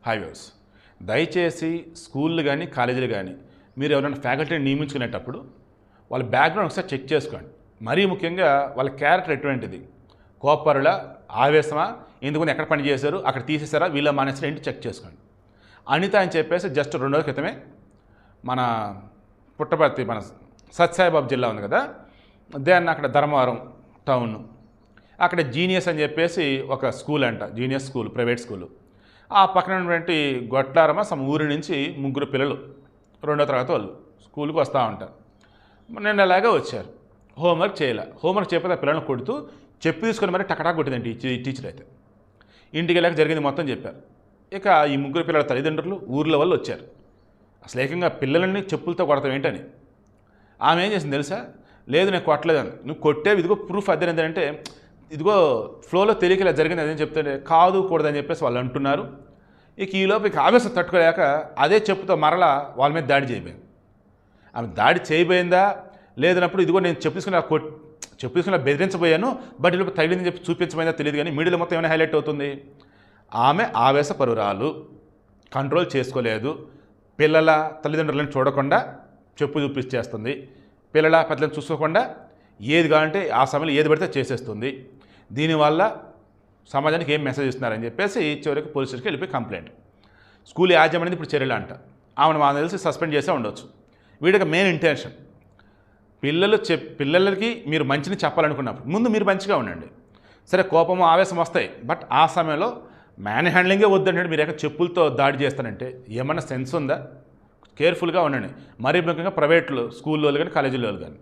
Highways దయచేసి స్కూళ్ళు కానీ కాలేజీలు కానీ మీరు ఎవరైనా ఫ్యాకల్టీని నియమించుకునేటప్పుడు వాళ్ళ బ్యాక్గ్రౌండ్ ఒకసారి చెక్ చేసుకోండి. మరీ ముఖ్యంగా వాళ్ళ క్యారెక్టర్ ఎటువంటిది, కోపరుల, ఆవేశమా, ఎందుకు ఎక్కడ పని చేశారు, అక్కడ తీసేసారా, వీళ్ళ మానేసారా ఏంటి చెక్ చేసుకోండి. అనిత అని చెప్పేసి జస్ట్ 2 రోజుల క్రితమే మన పుట్టపర్తి మన సత్యసాయిబాబు జిల్లా ఉంది కదా, దాన్ని అక్కడ ధర్మవరం టౌన్ అక్కడ జీనియస్ అని చెప్పేసి ఒక స్కూల్ అంట, జీనియస్ స్కూల్, ప్రైవేట్ స్కూలు. ఆ పక్కన ఉన్నటువంటి గొట్లారమ్మ సమ ఊరి నుంచి 3 పిల్లలు 2వ తరగతి వాళ్ళు స్కూల్కి వస్తూ ఉంటారు. నిన్న అలాగే వచ్చారు, హోంవర్క్ చేయలే. హోంవర్క్ చేయకపోతే ఆ పిల్లల్ని కొడుతూ చెప్పు తీసుకొని మరి టకటా కొట్టిందండి టీచర్ అయితే. ఇంటికి వెళ్ళాక జరిగింది మొత్తం చెప్పారు. ఇక ఈ 3 పిల్లల తల్లిదండ్రులు ఊర్లో వాళ్ళు వచ్చారు. అసలు ఏకంగా పిల్లలని చెప్పులతో కొడతాం ఏంటని. ఆమె ఏం చేసింది తెలుసా, లేదు నేను కొట్టలేదని. నువ్వు కొట్టేవి ఇదిగో ప్రూఫ్ అదే ఏంటంటే, ఇదిగో ఫ్లోలో తెలియక ఇలా జరిగింది అదేం చెప్తుంటే కాదు కూడదని చెప్పేసి వాళ్ళు అంటున్నారు. ఇక ఈలోపు ఇక ఆవేశం తట్టుకోలేక అదే చెప్పుతో మరలా వాళ్ళ మీద దాడి చేయబోయింది. ఆమె దాడి చేయబోయిందా లేదన్నప్పుడు ఇదిగో నేను చెప్పు తీసుకుని బెదిరించబోయాను, బట్ ఇలా తగిలిందని చెప్పి చూపించబోయిందా తెలియదు. కానీ మీడియాలో మొత్తం ఏమైనా హైలైట్ అవుతుంది, ఆమె ఆవేశపరురాలు, కంట్రోల్ చేసుకోలేదు, పిల్లల తల్లిదండ్రులను చూడకుండా చెప్పు చూపించేస్తుంది, పిల్లల పెద్దలను చూసుకోకుండా ఏది కావాలంటే ఆ సమయంలో ఏది పడితే చేసేస్తుంది. దీనివల్ల సమాజానికి ఏం మెసేజ్ ఇస్తున్నారని చెప్పేసి చివరికి పోలీస్ స్టేషన్కి వెళ్ళిపోయి కంప్లైంట్. స్కూల్ యాజమాన్యం ఇప్పుడు చర్యలు అంట. ఆమెను మాకు తెలిసి సస్పెండ్ చేసే ఉండొచ్చు. వీడికి మెయిన్ ఇంటెన్షన్ పిల్లలకి మీరు మంచిని చెప్పాలనుకున్నప్పుడు ముందు మీరు మంచిగా ఉండండి. సరే కోపము ఆవేశం వస్తాయి, బట్ ఆ సమయంలో మ్యాన్ హ్యాండ్లింగే వద్దంటే మీరు ఎక్కడ చెప్పులతో దాడి చేస్తానంటే ఏమన్నా సెన్స్ ఉందా? కేర్ఫుల్గా ఉండండి. మరీ ముఖ్యంగా ప్రైవేట్లో స్కూల్లో కానీ కాలేజీలో కానీ.